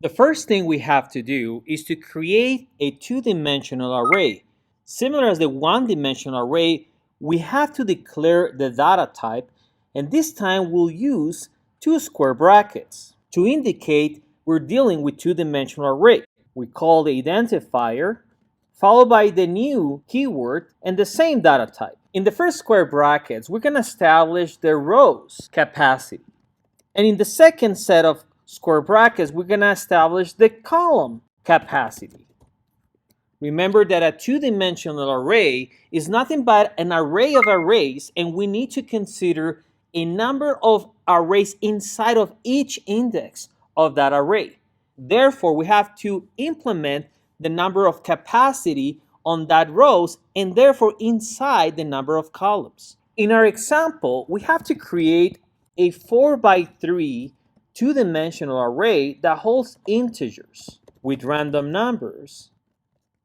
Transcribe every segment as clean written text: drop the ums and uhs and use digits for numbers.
The first thing we have to do is to create a two-dimensional array. Similar as the one-dimensional array, we have to declare the data type, and this time we'll use two square brackets to indicate we're dealing with two-dimensional array. We call the identifier, followed by the new keyword and the same data type. In the first square brackets, we're going to establish the rows capacity. And in the second set of square brackets, we're going to establish the column capacity. Remember that a two-dimensional array is nothing but an array of arrays, and we need to consider a number of arrays inside of each index of that array. Therefore, we have to implement the number of capacity on that rows, and therefore inside the number of columns. In our example, we have to create a 4x3 two-dimensional array that holds integers with random numbers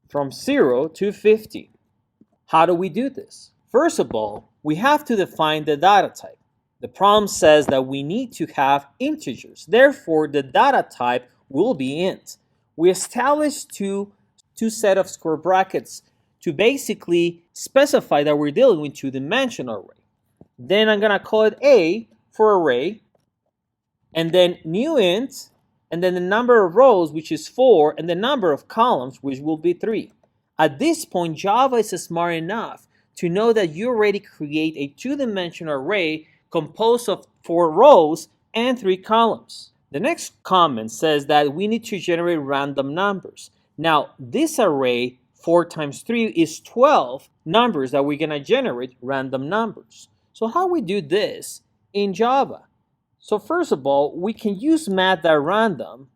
from 0 to 50. How do we do this? First of all, we have to define the data type. The problem says that we need to have integers. Therefore, the data type will be int. We establish two set of square brackets to basically specify that we're dealing with two-dimensional array. Then I'm going to call it A for array, and then new int, and then the number of rows, which is 4, and the number of columns, which will be 3. At this point, Java is smart enough to know that you already create a two-dimensional array composed of 4 rows and 3 columns. The next comment says that we need to generate random numbers. Now, this array, 4 times 3, is 12 numbers that we're going to generate random numbers. So how we do this in Java? So first of all, we can use math.random,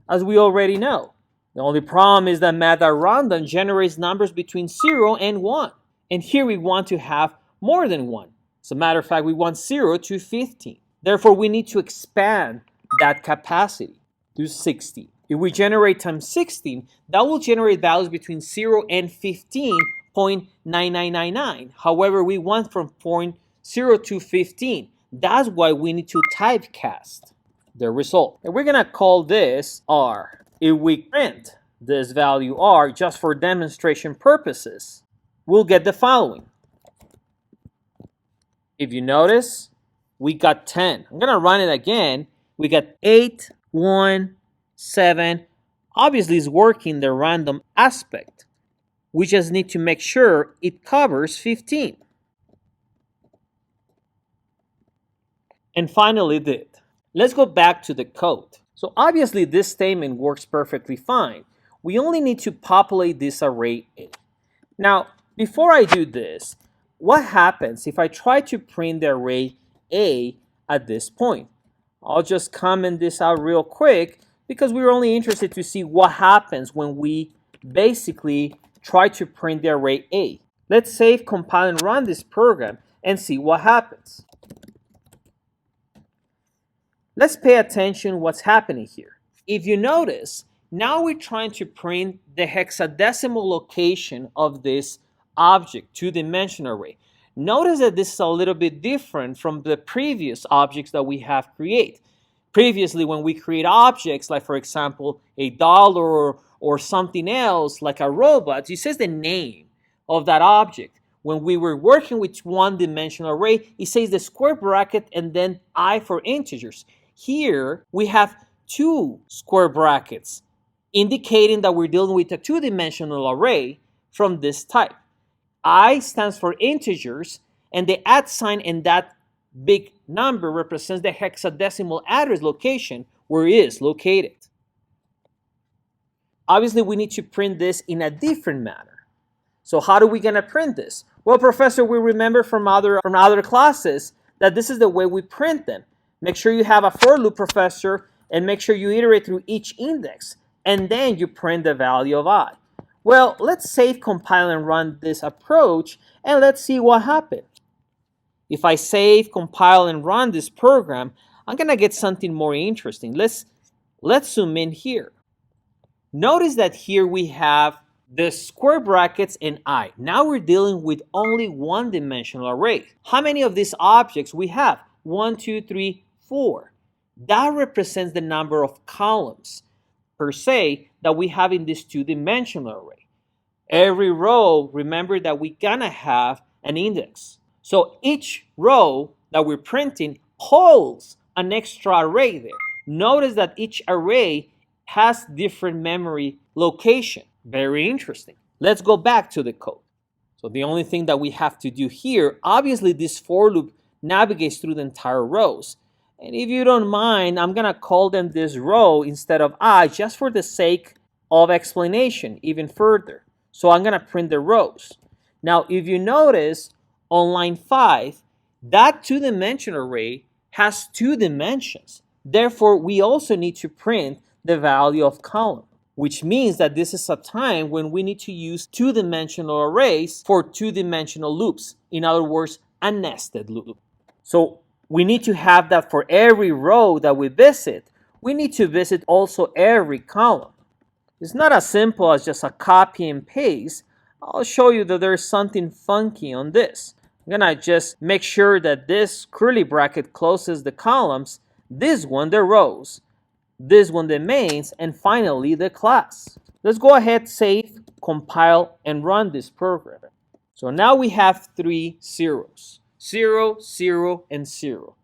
as we already know. The only problem is that math.random generates numbers between 0 and 1. And here we want to have more than 1. As a matter of fact, we want 0 to 15. Therefore, we need to expand that capacity to 60. If we generate times 16, that will generate values between 0 and 15.9999. However, we want from point 0 to 15. That's why we need to typecast the result. And we're going to call this R. If we print this value R just for demonstration purposes, we'll get the following. If you notice, we got 10. I'm going to run it again. We got 8, 1, 7. Obviously, it's working the random aspect. We just need to make sure it covers 15. And finally did. Let's go back to the code. So obviously this statement works perfectly fine. We only need to populate this array A. Now, before I do this, what happens if I try to print the array A at this point? I'll just comment this out real quick because we're only interested to see what happens when we basically try to print the array A. Let's save, compile, and run this program and see what happens. Let's pay attention what's happening here. If you notice, now we're trying to print the hexadecimal location of this object, two-dimensional array. Notice that this is a little bit different from the previous objects that we have created. Previously, when we create objects, like for example, a dollar or something else, like a robot, it says the name of that object. When we were working with one-dimensional array, it says the square bracket and then I for integers. Here, we have 2 square brackets, indicating that we're dealing with a two-dimensional array from this type. I stands for integers, and the @ sign and that big number represents the hexadecimal address location where it is located. Obviously, we need to print this in a different manner. So how are we going to print this? Well, Professor, we remember from other classes that this is the way we print them. Make sure you have a for loop, Professor, and make sure you iterate through each index, and then you print the value of I. Well, let's save, compile, and run this approach, and let's see what happened. If I save, compile, and run this program, I'm going to get something more interesting. Let's zoom in here. Notice that here we have the square brackets and I. Now we're dealing with only one-dimensional array. How many of these objects we have? 1, 2, 3, 4. That represents the number of columns. per se that we have in this two-dimensional array. Every row, remember that we're gonna have an index. So each row that we're printing holds an extra array there. Notice that each array has different memory location. Very interesting. Let's go back to the code. So the only thing that we have to do here, obviously this for loop navigates through the entire rows. And if you don't mind, I'm gonna call them this row instead of I, just for the sake of explanation even further. So I'm gonna print the rows. Now, if you notice on line 5, that two-dimensional array has 2 dimensions. Therefore, we also need to print the value of column, which means that this is a time when we need to use two-dimensional arrays for two-dimensional loops. In other words, a nested loop. So we need to have that for every row that we visit. We need to visit also every column. It's not as simple as just a copy and paste. I'll show you that there's something funky on this. I'm gonna just make sure that this curly bracket closes the columns, this one the rows, this one the mains, and finally the class. Let's go ahead, save, compile, and run this program. So now we have 3 zeros. 0, 0, and 0.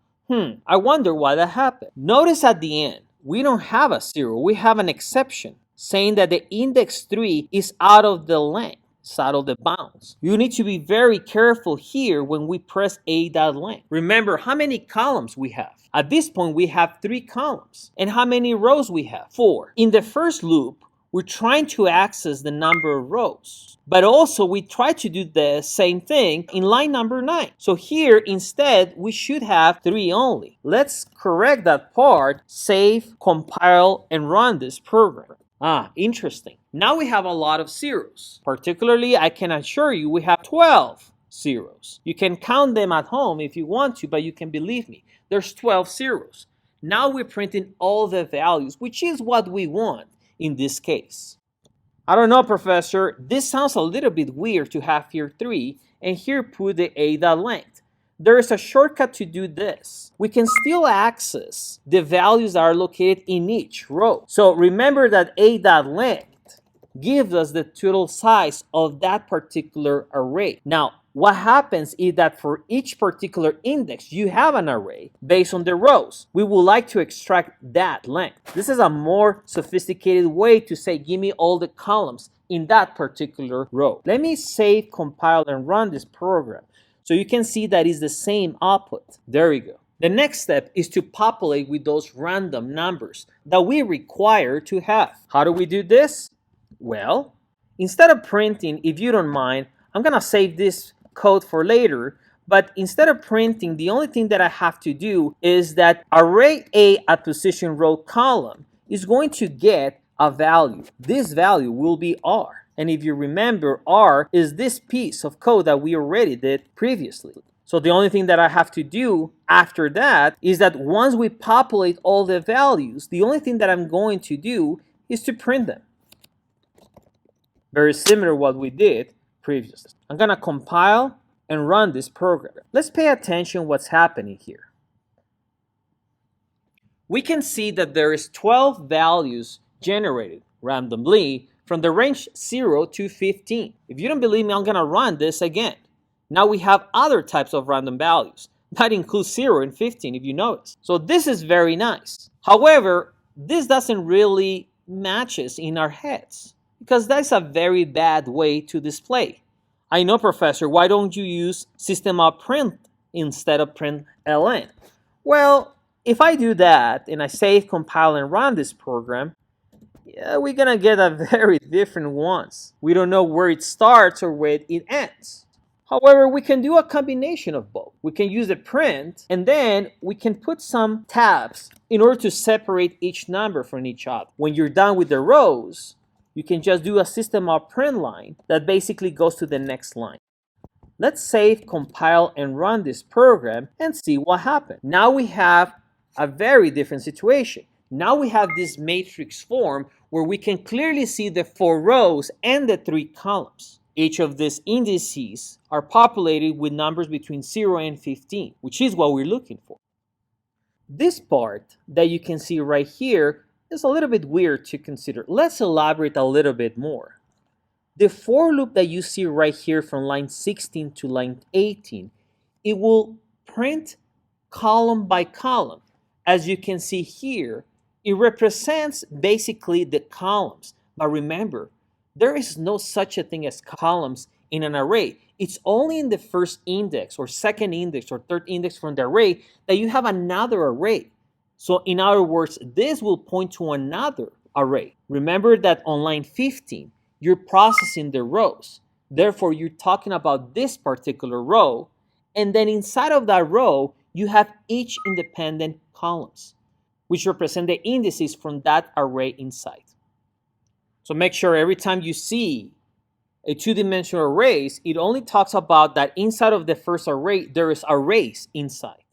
I wonder why that happened. Notice at the end, we don't have a 0, we have an exception saying that the index 3 is out of the length. Out of the bounds. You need to be very careful here when we press a.length. Remember how many columns we have. At this point, we have 3 columns. And how many rows we have? 4. In the first loop, we're trying to access the number of rows. But also, we try to do the same thing in line number 9. So here, instead, we should have 3 only. Let's correct that part, save, compile, and run this program. Interesting. Now we have a lot of zeros. Particularly, I can assure you we have 12 zeros. You can count them at home if you want to, but you can believe me, there's 12 zeros. Now we're printing all the values, which is what we want in this case. I don't know, Professor, this sounds a little bit weird to have here 3 and here put the a.length. There is a shortcut to do this. We can still access the values that are located in each row. So remember that a.length gives us the total size of that particular array. Now, what happens is that for each particular index, you have an array based on the rows. We would like to extract that length. This is a more sophisticated way to say, give me all the columns in that particular row. Let me save, compile, and run this program. So you can see that is the same output. There we go. The next step is to populate with those random numbers that we require to have. How do we do this? Well, instead of printing, if you don't mind, I'm gonna save this code for later, but instead of printing, the only thing that I have to do is that array A at position row column is going to get a value. This value will be R. And if you remember, R is this piece of code that we already did previously. So the only thing that I have to do after that is that once we populate all the values, the only thing that I'm going to do is to print them. Very similar to what we did previously. I'm gonna compile and run this program. Let's pay attention what's happening here. We can see that there is 12 values generated randomly from the range 0 to 15. If you don't believe me, I'm gonna run this again. Now we have other types of random values. That includes 0 and 15 if you notice. So this is very nice. However, this doesn't really matches in our heads because that's a very bad way to display. I know, Professor, why don't you use system.print instead of println? Well, if I do that and I save, compile, and run this program, we're gonna get a very different ones. We don't know where it starts or where it ends. However, we can do a combination of both. We can use the print and then we can put some tabs in order to separate each number from each other. When you're done with the rows, you can just do a system.print line that basically goes to the next line. Let's save, compile, and run this program and see what happened. Now we have a very different situation. Now we have this matrix form where we can clearly see the 4 rows and the 3 columns. Each of these indices are populated with numbers between 0 and 15, which is what we're looking for. This part that you can see right here is a little bit weird to consider. Let's elaborate a little bit more. The for loop that you see right here from line 16 to line 18, it will print column by column. As you can see here, it represents basically the columns. But remember, there is no such a thing as columns in an array. It's only in the first index or second index or third index from the array that you have another array. So in other words, this will point to another array. Remember that on line 15, you're processing the rows. Therefore, you're talking about this particular row. And then inside of that row, you have each independent columns, which represent the indices from that array inside. So make sure every time you see a two-dimensional array, it only talks about that inside of the first array, there is arrays inside.